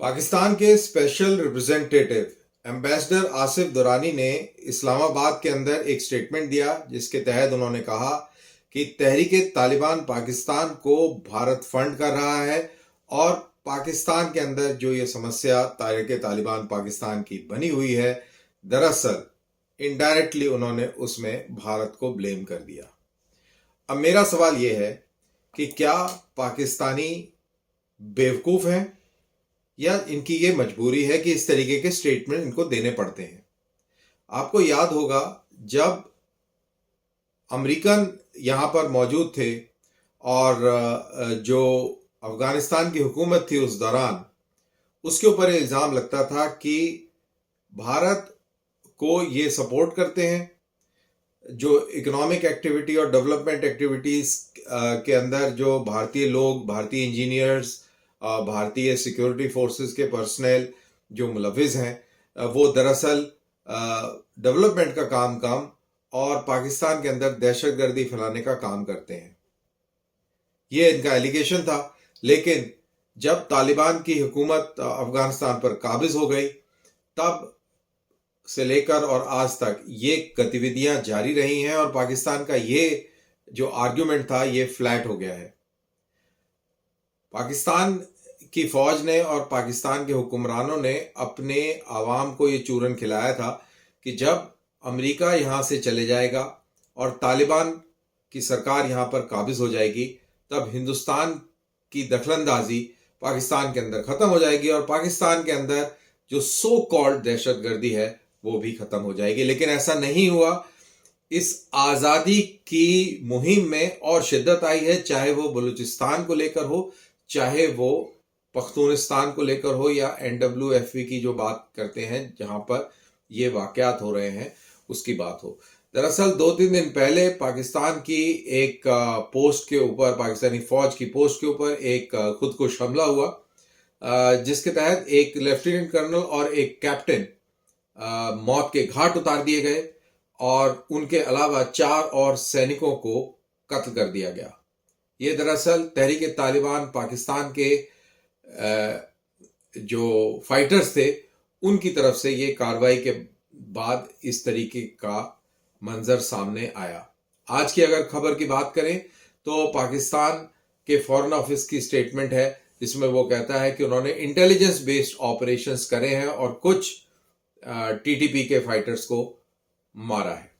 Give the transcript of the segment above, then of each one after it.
पाकिस्तान के special representative ambassador Asif Durrani ने इस्लामाबाद के अंदर एक स्टेटमेंट दिया जिसके तहत उन्होंने कहा कि तहरीक तालिबान पाकिस्तान को भारत फंड कर रहा है और पाकिस्तान के अंदर जो ये समस्या तहरीक तालिबान पाकिस्तान की बनी हुई है, दरअसल इनडायरेक्टली उन्होंने उसमें भारत को ब्लेम कर दिया। अब मेरा सवाल ये है कि क्या पाकिस्तानी बेवकूफ़ हैं या इनकी ये मजबूरी है कि इस तरीके के स्टेटमेंट इनको देने पड़ते हैं। आपको याद होगा जब अमेरिकन यहाँ पर मौजूद थे और जो अफगानिस्तान की हुकूमत थी उस दौरान, उसके ऊपर इल्ज़ाम लगता था कि भारत को ये सपोर्ट करते हैं, जो इकोनॉमिक एक्टिविटी और डेवलपमेंट एक्टिविटीज़ के अंदर जो भारतीय लोग, भारतीय इंजीनियर्स, भारतीय सिक्योरिटी फोर्सेस के पर्सनल जो मुलविस हैं, वो दरअसल डेवलपमेंट का काम और पाकिस्तान के अंदर दहशतगर्दी फैलाने का काम करते हैं। ये इनका एलिगेशन था। लेकिन जब तालिबान की हुकूमत अफगानिस्तान पर काबिज हो गई, तब से लेकर और आज तक ये गतिविधियां जारी रही हैं और पाकिस्तान का ये जो आर्ग्यूमेंट था ये फ्लैट हो गया है। पाकिस्तान की फौज ने और पाकिस्तान के हुक्मरानों ने अपने आवाम को ये चूरन खिलाया था कि जब अमेरिका यहाँ से चले जाएगा और तालिबान की सरकार यहाँ पर काबिज हो जाएगी, तब हिंदुस्तान की दखलंदाजी पाकिस्तान के अंदर ख़त्म हो जाएगी और पाकिस्तान के अंदर जो सो कॉल्ड दहशतगर्दी है वो भी ख़त्म हो जाएगी। लेकिन ऐसा नहीं हुआ। इस आज़ादी की मुहिम में और शिद्दत आई है, चाहे वो बलूचिस्तान को लेकर हो, चाहे वो पख्तूनिस्तान को लेकर हो या NWFV की जो बात करते हैं जहां पर ये वाक़यात हो रहे हैं उसकी बात हो। दरअसल 2-3 दिन पहले पाकिस्तान की एक पोस्ट के ऊपर, पाकिस्तानी फौज की पोस्ट के ऊपर एक खुदकुश हमला हुआ, जिसके तहत एक लेफ्टिनेंट कर्नल और एक कैप्टन मौत के घाट उतार दिए गए और उनके अलावा 4 और सैनिकों को कत्ल कर दिया गया। ये दरअसल तहरीक तालिबान पाकिस्तान के जो फाइटर्स थे उनकी तरफ से ये कार्रवाई के बाद इस तरीके का मंजर सामने आया। आज की अगर खबर की बात करें तो पाकिस्तान के फॉरेन ऑफिस की स्टेटमेंट है जिसमें वो कहता है कि उन्होंने इंटेलिजेंस बेस्ड ऑपरेशंस करे हैं और कुछ TTP के फाइटर्स को मारा है।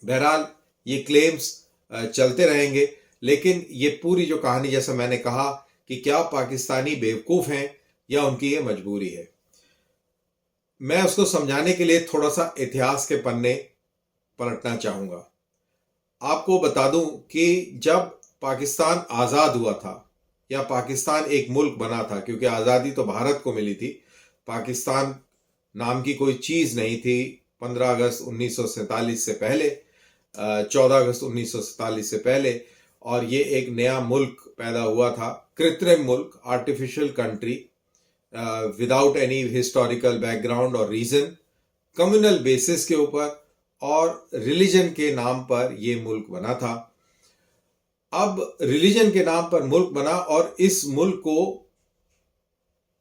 बहरहाल ये क्लेम्स चलते रहेंगे, लेकिन ये पूरी जो कहानी, जैसा मैंने कहा कि क्या पाकिस्तानी बेवकूफ़ हैं या उनकी ये मजबूरी है, मैं उसको समझाने के लिए थोड़ा सा इतिहास के पन्ने पलटना चाहूँगा। आपको बता दूं कि जब पाकिस्तान आज़ाद हुआ था या पाकिस्तान एक मुल्क बना था, क्योंकि आज़ादी तो भारत को मिली थी, पाकिस्तान नाम की कोई चीज़ नहीं थी 15 अगस्त 1947 से पहले, 14 अगस्त 1947 से पहले, और ये एक नया मुल्क पैदा हुआ था, कृत्रिम मुल्क, artificial country, without any historical background और रीजन, कम्युनल बेसिस के ऊपर और रिलीजन के नाम पर ये मुल्क बना था। अब रिलीजन के नाम पर मुल्क बना और इस मुल्क को,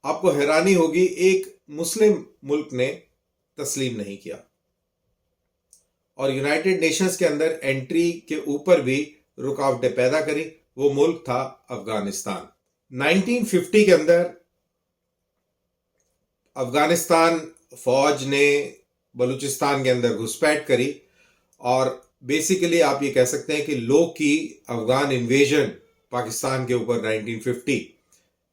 आपको हैरानी होगी, एक मुस्लिम मुल्क ने तस्लीम नहीं किया और यूनाइटेड नेशंस के अंदर एंट्री के ऊपर भी रुकावटें पैदा करी। वो मुल्क था अफगानिस्तान। 1950 के अंदर अफगानिस्तान फौज ने बलूचिस्तान के अंदर घुसपैठ करी और बेसिकली आप ये कह सकते हैं कि लो की अफगान इन्वेजन पाकिस्तान के ऊपर 1950,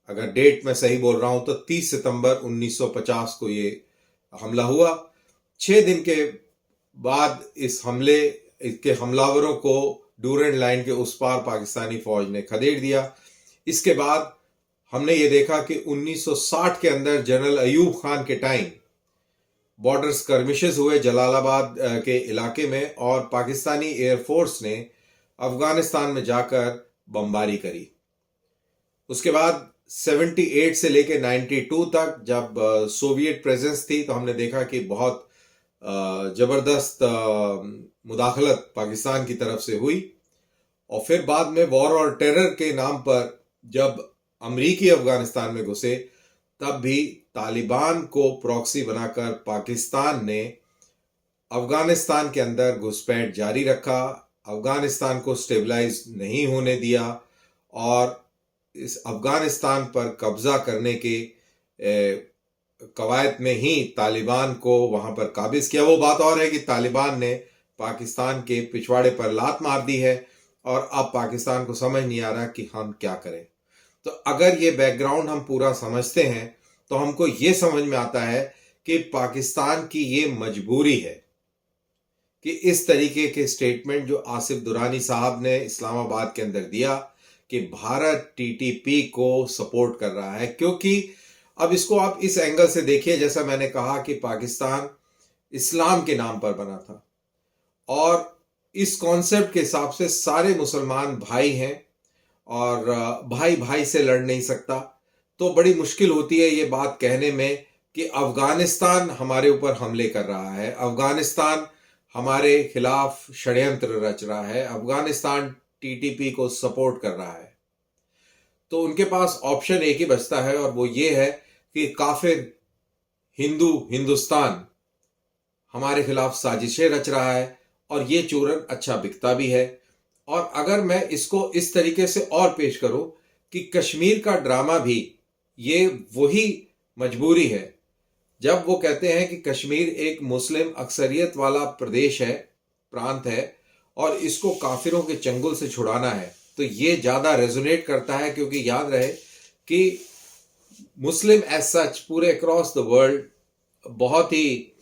अगर डेट मैं सही बोल रहा हूं तो 30 सितंबर 1950 को ये हमला हुआ। 6 दिन के बाद इस हमले के हमलावरों को डूरेंट लाइन के उस पार पाकिस्तानी फौज ने खदेड़ दिया। इसके बाद हमने ये देखा कि 1960 के अंदर जनरल अयूब खान के टाइम बॉर्डर स्कर्मिशेस हुए जलालाबाद के इलाके में और पाकिस्तानी एयरफोर्स ने अफगानिस्तान में जाकर बमबारी करी। उसके बाद 78 से लेके 92 तक जब सोवियत प्रेजेंस थी तो हमने देखा कि बहुत ज़बरदस्त मुदाखलत पाकिस्तान की तरफ से हुई और फिर बाद में वॉर और टेरर के नाम पर जब अमरीकी अफगानिस्तान में घुसे तब भी तालिबान को प्रॉक्सी बनाकर पाकिस्तान ने अफगानिस्तान के अंदर घुसपैठ जारी रखा, अफगानिस्तान को स्टेबलाइज नहीं होने दिया और इस अफगानिस्तान पर कब्जा करने के कवायद में ही तालिबान को वहां पर काबिज किया। वो बात और है कि तालिबान ने पाकिस्तान के पिछवाड़े पर लात मार दी है और अब पाकिस्तान को समझ नहीं आ रहा कि हम क्या करें। तो अगर ये बैकग्राउंड हम पूरा समझते हैं तो हमको ये समझ में आता है कि पाकिस्तान की ये मजबूरी है कि इस तरीके के स्टेटमेंट जो आसिफ दुरानी साहब ने इस्लामाबाद के अंदर दिया कि भारत टीटीपी को सपोर्ट कर रहा है, क्योंकि अब इसको आप इस एंगल से देखिए, जैसा मैंने कहा कि पाकिस्तान इस्लाम के नाम पर बना था और इस कॉन्सेप्ट के हिसाब से सारे मुसलमान भाई हैं और भाई भाई से लड़ नहीं सकता। तो बड़ी मुश्किल होती है ये बात कहने में कि अफगानिस्तान हमारे ऊपर हमले कर रहा है, अफगानिस्तान हमारे खिलाफ षड्यंत्र रच रहा है, अफगानिस्तान टीटीपी को सपोर्ट कर रहा है। तो उनके पास ऑप्शन एक ही बचता है और वो ये है कि काफिर हिंदुस्तान हमारे खिलाफ साजिशें रच रहा है और ये चूरन अच्छा बिकता भी है। और अगर मैं इसको इस तरीके से और पेश करूं कि कश्मीर का ड्रामा भी ये वही मजबूरी है, जब वो कहते हैं कि कश्मीर एक मुस्लिम अक्सरियत वाला प्रदेश है, प्रांत है और इसको काफिरों के चंगुल से छुड़ाना है, तो ये ज्यादा रेजोनेट करता है क्योंकि याद रहे कि मुस्लिम एज सच पूरे अक्रॉस द वर्ल्ड बहुत ही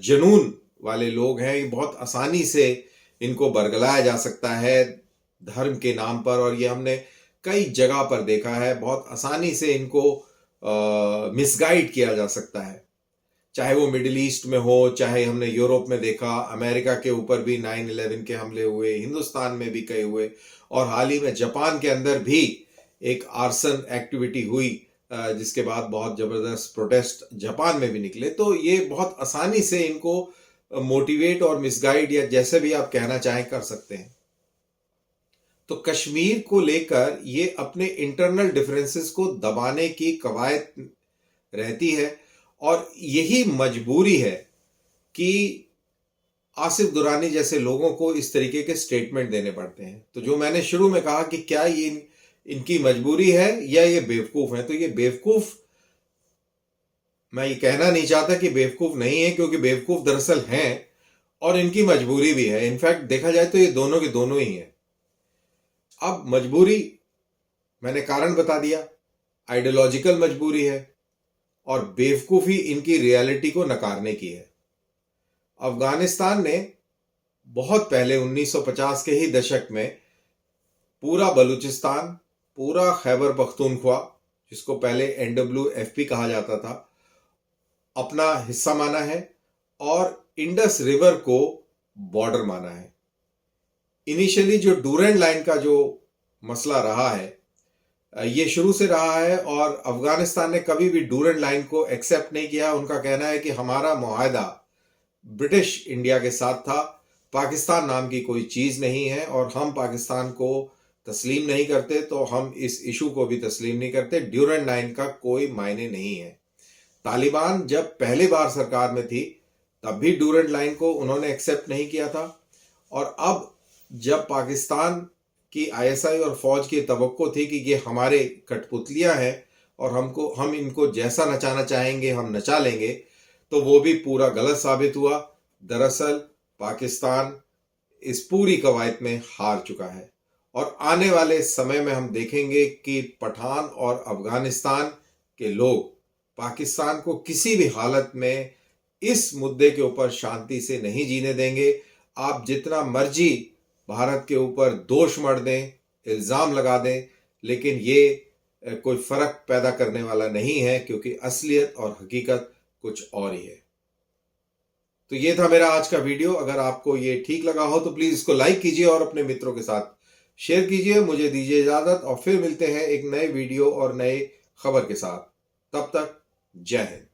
जुनून वाले लोग हैं, ये बहुत आसानी से इनको बरगलाया जा सकता है धर्म के नाम पर और ये हमने कई जगह पर देखा है, बहुत आसानी से इनको मिसगाइड किया जा सकता है, चाहे वो मिडिल ईस्ट में हो, चाहे हमने यूरोप में देखा, अमेरिका के ऊपर भी 9/11 के हमले हुए, हिंदुस्तान में भी कई हुए और हाल ही में जापान के अंदर भी एक आर्सन एक्टिविटी हुई जिसके बाद बहुत जबरदस्त प्रोटेस्ट जापान में भी निकले। तो ये बहुत आसानी से इनको मोटिवेट और मिसगाइड या जैसे भी आप कहना चाहें कर सकते हैं। तो कश्मीर को लेकर ये अपने इंटरनल डिफरेंसेस को दबाने की कवायद रहती है और यही मजबूरी है कि आसिफ दुरानी जैसे लोगों को इस तरीके के स्टेटमेंट देने पड़ते हैं। तो जो मैंने शुरू में कहा कि क्या ये इनकी मजबूरी है या ये बेवकूफ है, तो ये बेवकूफ, मैं ये कहना नहीं चाहता कि बेवकूफ नहीं है, क्योंकि बेवकूफ दरअसल हैं और इनकी मजबूरी भी है। इनफैक्ट देखा जाए तो ये दोनों के दोनों ही हैं। अब मजबूरी मैंने कारण बता दिया, आइडियोलॉजिकल मजबूरी है और बेवकूफी इनकी रियलिटी को नकारने की है। अफगानिस्तान ने बहुत पहले 1950 के ही दशक में पूरा बलूचिस्तान, पूरा खैबर पख्तूनख्वा, जिसको पहले NWFP कहा जाता था, अपना हिस्सा माना है और इंडस रिवर को बॉर्डर माना है। इनिशियली जो डूरेंट लाइन का जो मसला रहा है ये शुरू से रहा है और अफगानिस्तान ने कभी भी डूरेंट लाइन को एक्सेप्ट नहीं किया। उनका कहना है कि हमारा मुआहदा ब्रिटिश इंडिया के साथ था, पाकिस्तान नाम की कोई चीज नहीं है और हम पाकिस्तान को तस्लीम नहीं करते, तो हम इस इशू को भी तस्लीम नहीं करते। डूरेंट लाइन का कोई मायने नहीं है। तालिबान जब पहली बार सरकार में थी तब भी डूरेंट लाइन को उन्होंने एक्सेप्ट नहीं किया था और अब जब पाकिस्तान की ISI और फौज की तवक्को थी कि ये हमारे कठपुतलियां हैं और हम इनको जैसा नचाना चाहेंगे हम नचा लेंगे, तो वो भी पूरा गलत साबित हुआ। दरअसल पाकिस्तान इस पूरी कवायद में हार चुका है और आने वाले समय में हम देखेंगे कि पठान और अफगानिस्तान के लोग पाकिस्तान को किसी भी हालत में इस मुद्दे के ऊपर शांति से नहीं जीने देंगे। आप जितना मर्जी भारत के ऊपर दोष मढ़ दें, इल्जाम लगा दें, लेकिन ये कोई फर्क पैदा करने वाला नहीं है, क्योंकि असलियत और हकीकत कुछ और ही है। तो ये था मेरा आज का वीडियो। अगर आपको ये ठीक लगा हो तो प्लीज इसको लाइक कीजिए और अपने मित्रों के साथ शेयर कीजिए। मुझे दीजिए इजाजत और फिर मिलते हैं एक नए वीडियो और नए खबर के साथ। तब तक जय हिंद।